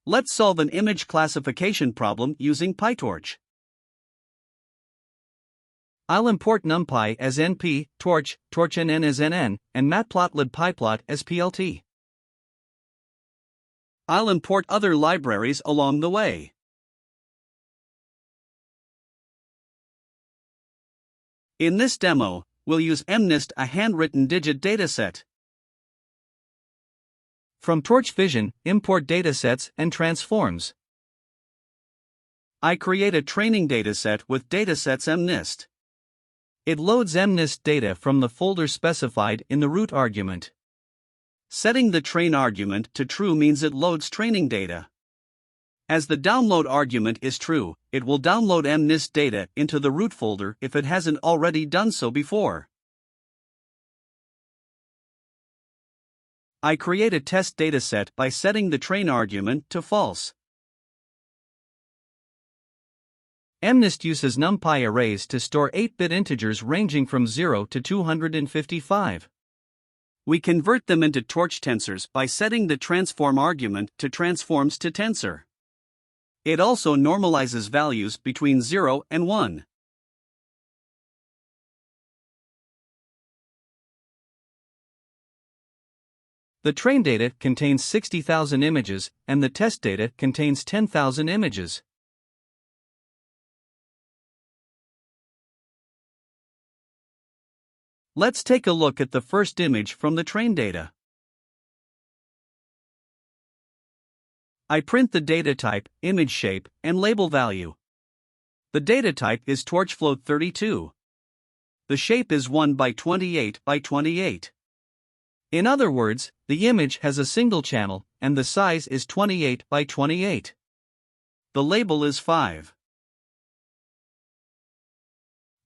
Let's solve an image classification problem using PyTorch. I'll import NumPy as NP, Torch, TorchNN as NN, and Matplotlib PyPlot as PLT. I'll import other libraries along the way. In this demo, we'll use MNIST, a handwritten digit dataset. From Torchvision, import datasets and transforms. I create a training dataset with datasets MNIST. It loads MNIST data from the folder specified in the root argument. Setting the train argument to true means it loads training data. As the download argument is true, it will download MNIST data into the root folder if it hasn't already done so before. I create a test dataset by setting the train argument to false. MNIST uses NumPy arrays to store 8-bit integers ranging from 0 to 255. We convert them into Torch tensors by setting the transform argument to transforms to tensor. It also normalizes values between 0 and 1. The train data contains 60,000 images, and the test data contains 10,000 images. Let's take a look at the first image from the train data. I print the data type, image shape, and label value. The data type is TorchFloat32. The shape is 1 by 28 by 28. In other words, the image has a single channel, and the size is 28 by 28. The label is 5.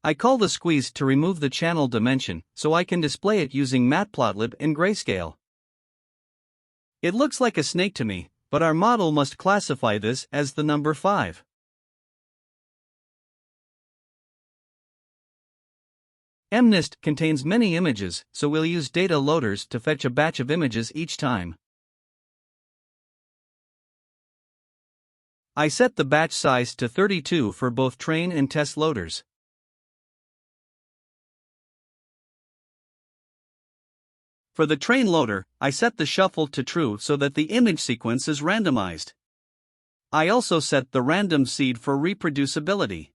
I call the squeeze to remove the channel dimension, so I can display it using Matplotlib in grayscale. It looks like a snake to me, but our model must classify this as the number 5. MNIST contains many images, so we'll use data loaders to fetch a batch of images each time. I set the batch size to 32 for both train and test loaders. For the train loader, I set the shuffle to true so that the image sequence is randomized. I also set the random seed for reproducibility.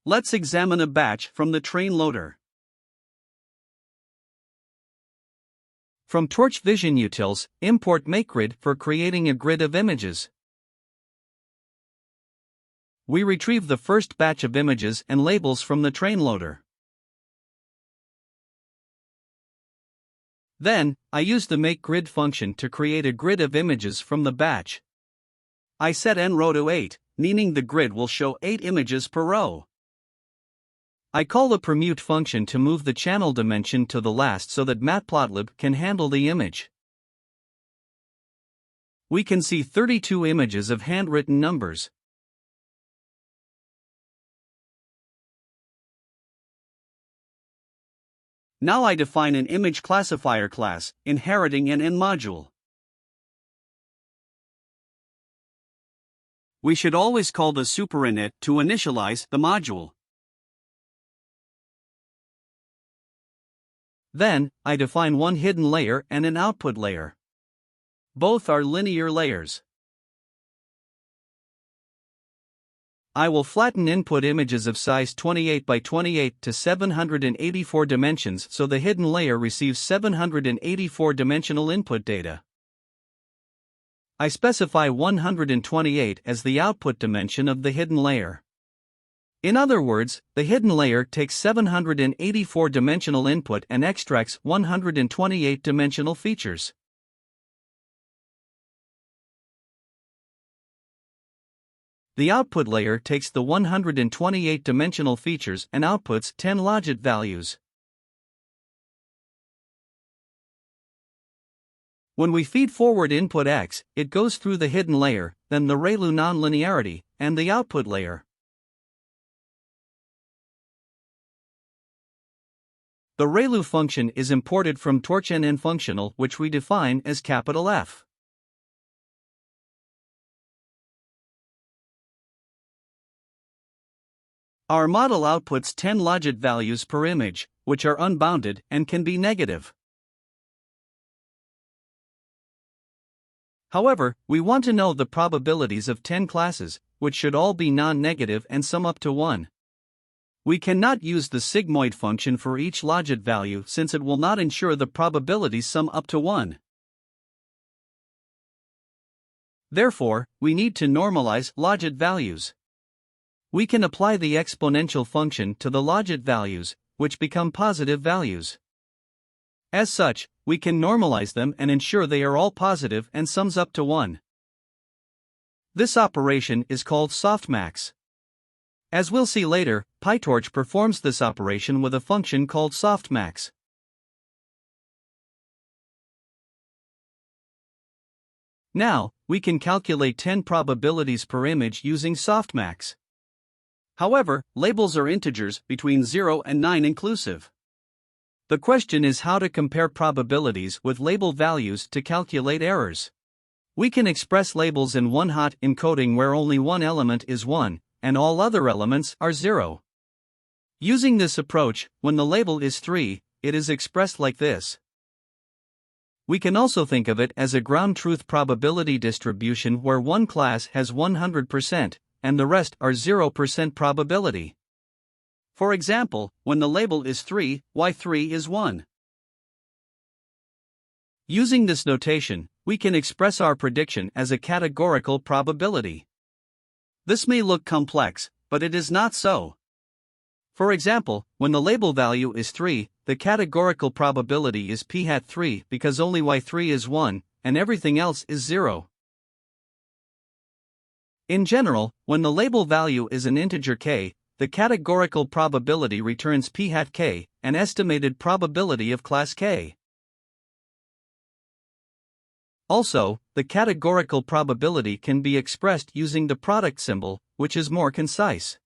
Let's examine a batch from the train loader. From Torchvision utils, import MakeGrid for creating a grid of images. We retrieve the first batch of images and labels from the train loader. Then, I use the MakeGrid function to create a grid of images from the batch. I set nRow to 8, meaning the grid will show 8 images per row. I call the permute function to move the channel dimension to the last so that Matplotlib can handle the image. We can see 32 images of handwritten numbers. Now I define an image classifier class, inheriting an InModule. We should always call the superinit to initialize the module. Then, I define one hidden layer and an output layer. Both are linear layers. I will flatten input images of size 28 by 28 to 784 dimensions so the hidden layer receives 784 dimensional input data. I specify 128 as the output dimension of the hidden layer. In other words, the hidden layer takes 784 dimensional input and extracts 128 dimensional features. The output layer takes the 128 dimensional features and outputs 10 logit values. When we feed forward input X, it goes through the hidden layer, then the ReLU nonlinearity, and the output layer. The ReLU function is imported from TorchNN functional, which we define as capital F. Our model outputs 10 logit values per image, which are unbounded and can be negative. However, we want to know the probabilities of 10 classes, which should all be non-negative and sum up to 1. We cannot use the sigmoid function for each logit value since it will not ensure the probabilities sum up to 1. Therefore, we need to normalize logit values. We can apply the exponential function to the logit values, which become positive values. As such, we can normalize them and ensure they are all positive and sums up to 1. This operation is called softmax. As we'll see later, PyTorch performs this operation with a function called softmax. Now, we can calculate 10 probabilities per image using softmax. However, labels are integers between 0 and 9 inclusive. The question is how to compare probabilities with label values to calculate errors. We can express labels in one-hot encoding where only one element is 1, and all other elements are 0. Using this approach, when the label is 3, it is expressed like this. We can also think of it as a ground truth probability distribution where one class has 100%, and the rest are 0% probability. For example, when the label is 3, y3 is 1. Using this notation, we can express our prediction as a categorical probability. This may look complex, but it is not so. For example, when the label value is 3, the categorical probability is p hat 3 because only y3 is 1, and everything else is 0. In general, when the label value is an integer k, the categorical probability returns p hat k, an estimated probability of class k. Also, the categorical probability can be expressed using the product symbol, which is more concise.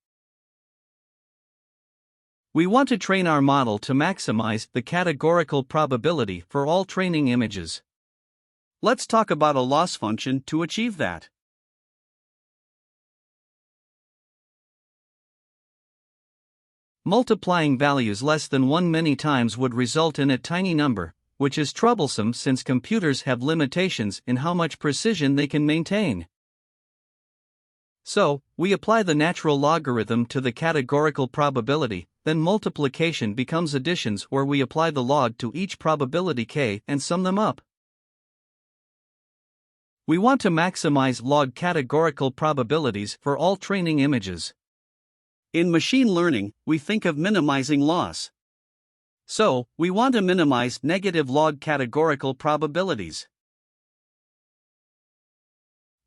We want to train our model to maximize the categorical probability for all training images. Let's talk about a loss function to achieve that. Multiplying values less than 1 many times would result in a tiny number, which is troublesome since computers have limitations in how much precision they can maintain. So, we apply the natural logarithm to the categorical probability, then multiplication becomes additions where we apply the log to each probability k and sum them up. We want to maximize log categorical probabilities for all training images. In machine learning, we think of minimizing loss. So, we want to minimize negative log categorical probabilities.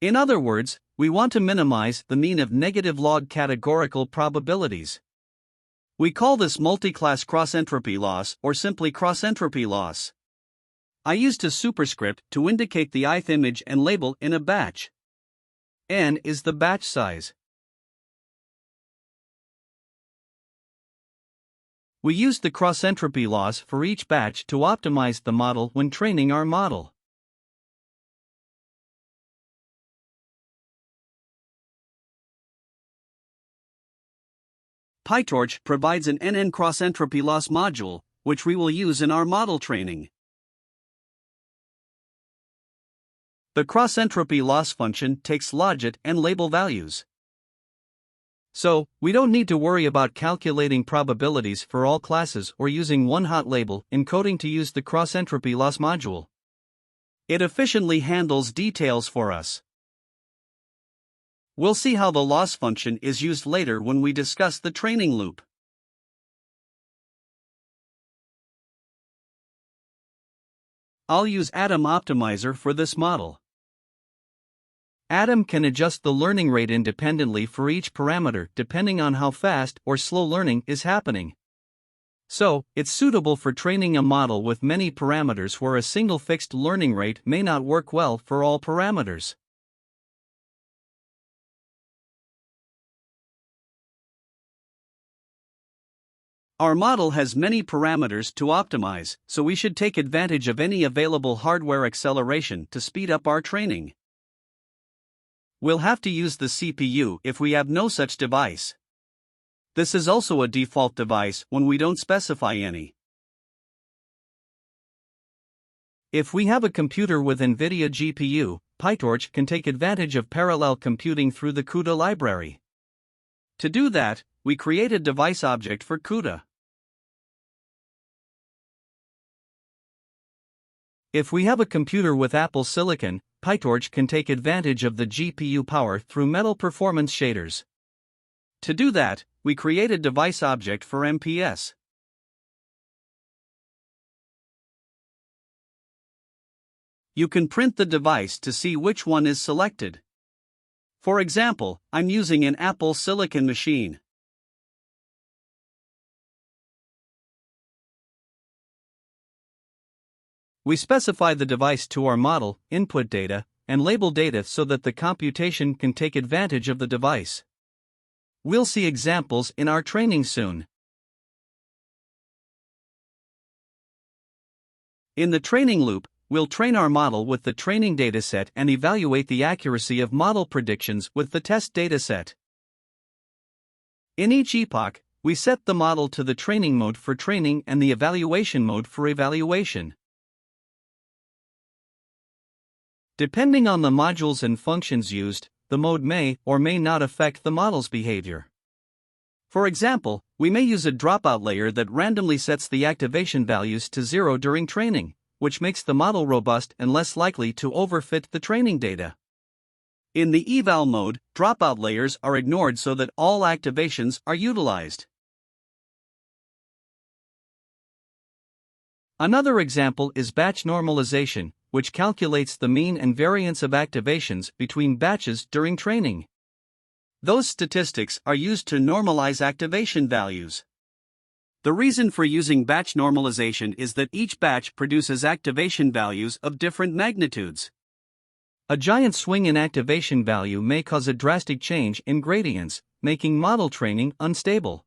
In other words, we want to minimize the mean of negative log categorical probabilities. We call this multi-class cross-entropy loss or simply cross-entropy loss. I used a superscript to indicate the ith image and label in a batch. N is the batch size. We used the cross-entropy loss for each batch to optimize the model when training our model. PyTorch provides an NN cross-entropy loss module, which we will use in our model training. The cross-entropy loss function takes logit and label values. So, we don't need to worry about calculating probabilities for all classes or using one-hot label encoding to use the cross-entropy loss module. It efficiently handles details for us. We'll see how the loss function is used later when we discuss the training loop. I'll use Atom Optimizer for this model. Atom can adjust the learning rate independently for each parameter depending on how fast or slow learning is happening. So, it's suitable for training a model with many parameters where a single fixed learning rate may not work well for all parameters. Our model has many parameters to optimize, so we should take advantage of any available hardware acceleration to speed up our training. We'll have to use the CPU if we have no such device. This is also a default device when we don't specify any. If we have a computer with NVIDIA GPU, PyTorch can take advantage of parallel computing through the CUDA library. To do that, we create a device object for CUDA. If we have a computer with Apple Silicon, PyTorch can take advantage of the GPU power through metal performance shaders. To do that, we create a device object for MPS. You can print the device to see which one is selected. For example, I'm using an Apple Silicon machine. We specify the device to our model, input data, and label data so that the computation can take advantage of the device. We'll see examples in our training soon. In the training loop, we'll train our model with the training dataset and evaluate the accuracy of model predictions with the test dataset. In each epoch, we set the model to the training mode for training and the evaluation mode for evaluation. Depending on the modules and functions used, the mode may or may not affect the model's behavior. For example, we may use a dropout layer that randomly sets the activation values to 0 during training, which makes the model robust and less likely to overfit the training data. In the eval mode, dropout layers are ignored so that all activations are utilized. Another example is batch normalization, which calculates the mean and variance of activations between batches during training. Those statistics are used to normalize activation values. The reason for using batch normalization is that each batch produces activation values of different magnitudes. A giant swing in activation value may cause a drastic change in gradients, making model training unstable.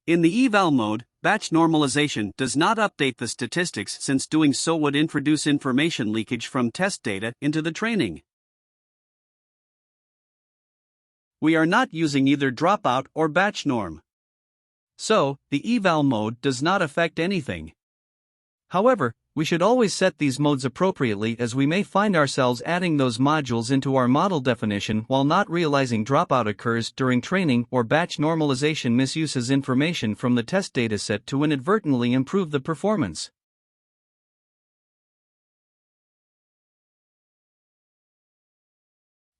In the eval mode, batch normalization does not update the statistics since doing so would introduce information leakage from test data into the training. We are not using either dropout or batch norm. So, the eval mode does not affect anything. However, we should always set these modes appropriately as we may find ourselves adding those modules into our model definition while not realizing dropout occurs during training or batch normalization misuses information from the test dataset to inadvertently improve the performance.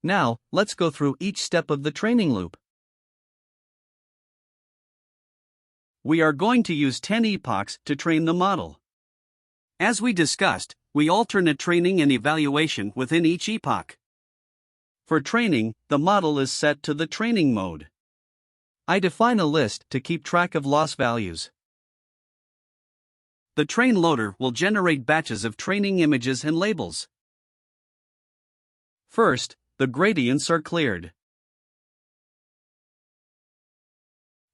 Now, let's go through each step of the training loop. We are going to use 10 epochs to train the model. As we discussed, we alternate training and evaluation within each epoch. For training, the model is set to the training mode. I define a list to keep track of loss values. The train loader will generate batches of training images and labels. First, the gradients are cleared.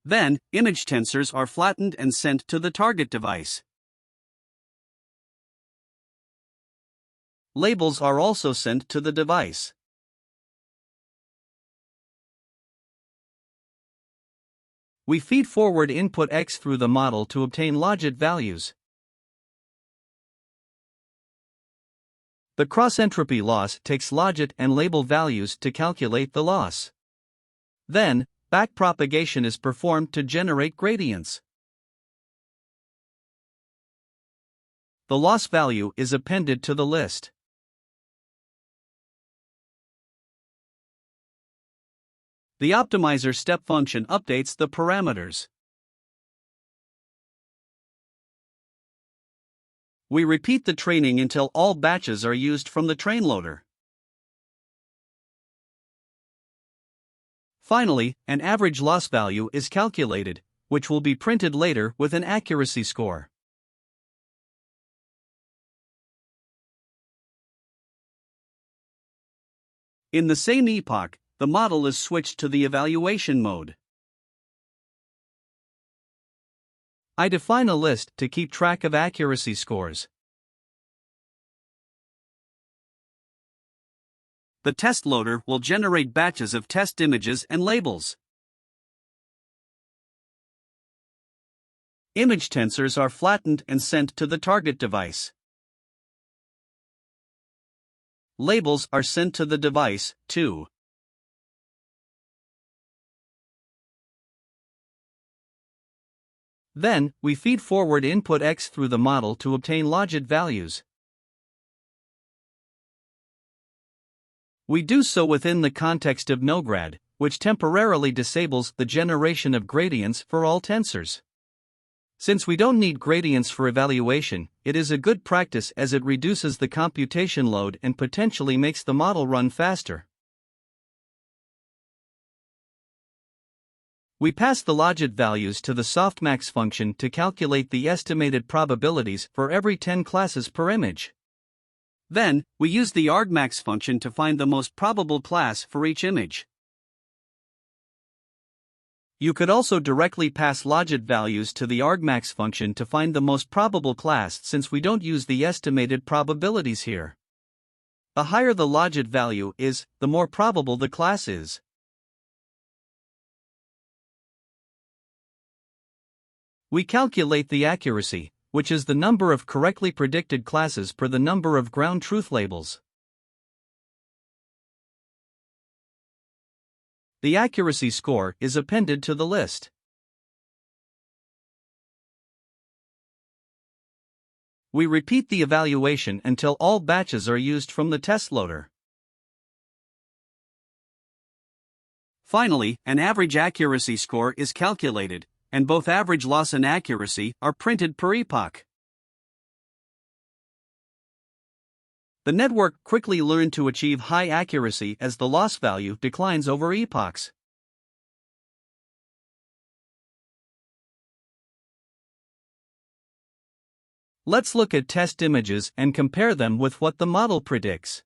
Then, image tensors are flattened and sent to the target device. Labels are also sent to the device. We feed forward input X through the model to obtain logit values. The cross-entropy loss takes logit and label values to calculate the loss. Then, backpropagation is performed to generate gradients. The loss value is appended to the list. The optimizer step function updates the parameters. We repeat the training until all batches are used from the train loader. Finally, an average loss value is calculated, which will be printed later with an accuracy score. In the same epoch, the model is switched to the evaluation mode. I define a list to keep track of accuracy scores. The test loader will generate batches of test images and labels. Image tensors are flattened and sent to the target device. Labels are sent to the device, too. Then, we feed forward input X through the model to obtain logit values. We do so within the context of NoGrad, which temporarily disables the generation of gradients for all tensors. Since we don't need gradients for evaluation, it is a good practice as it reduces the computation load and potentially makes the model run faster. We pass the logit values to the softmax function to calculate the estimated probabilities for every 10 classes per image. Then, we use the argmax function to find the most probable class for each image. You could also directly pass logit values to the argmax function to find the most probable class since we don't use the estimated probabilities here. The higher the logit value is, the more probable the class is. We calculate the accuracy, which is the number of correctly predicted classes per the number of ground truth labels. The accuracy score is appended to the list. We repeat the evaluation until all batches are used from the test loader. Finally, an average accuracy score is calculated, and both average loss and accuracy are printed per epoch. The network quickly learned to achieve high accuracy as the loss value declines over epochs. Let's look at test images and compare them with what the model predicts.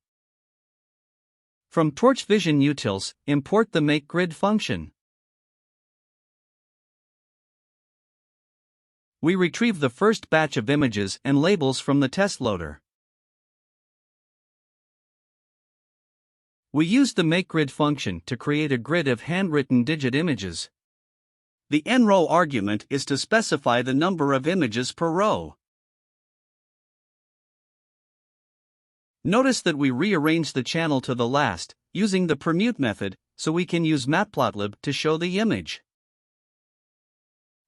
From Torchvision utils, import the makeGrid function. We retrieve the first batch of images and labels from the test loader. We use the makeGrid function to create a grid of handwritten digit images. The nRow argument is to specify the number of images per row. Notice that we rearrange the channel to the last, using the permute method, so we can use matplotlib to show the image.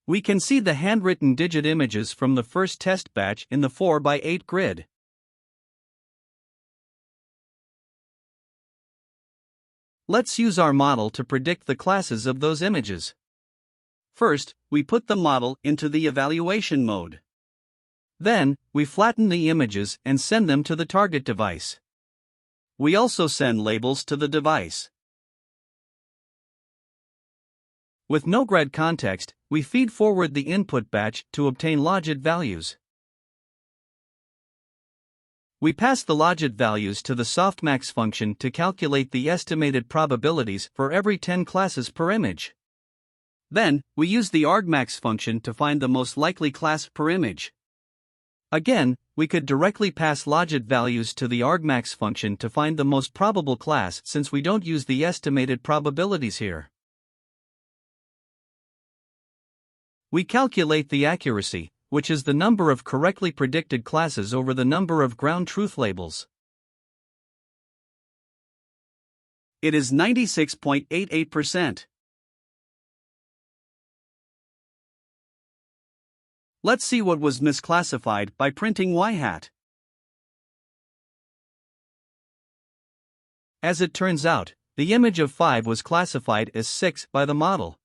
We can see the handwritten digit images from the first test batch in the 4x8 grid. Let's use our model to predict the classes of those images. First, we put the model into the evaluation mode. Then, we flatten the images and send them to the target device. We also send labels to the device. With NoGrad context, we feed forward the input batch to obtain logit values. We pass the logit values to the softmax function to calculate the estimated probabilities for every 10 classes per image. Then, we use the argmax function to find the most likely class per image. Again, we could directly pass logit values to the argmax function to find the most probable class since we don't use the estimated probabilities here. We calculate the accuracy, which is the number of correctly predicted classes over the number of ground truth labels. It is 96.88%. Let's see what was misclassified by printing y-hat. As it turns out, the image of 5 was classified as 6 by the model.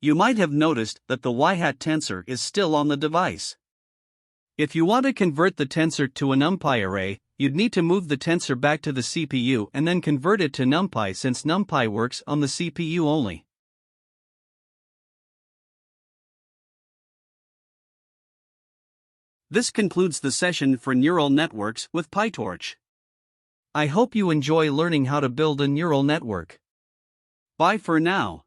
You might have noticed that the y-hat tensor is still on the device. If you want to convert the tensor to a NumPy array, you'd need to move the tensor back to the CPU and then convert it to NumPy since NumPy works on the CPU only. This concludes the session for neural networks with PyTorch. I hope you enjoy learning how to build a neural network. Bye for now.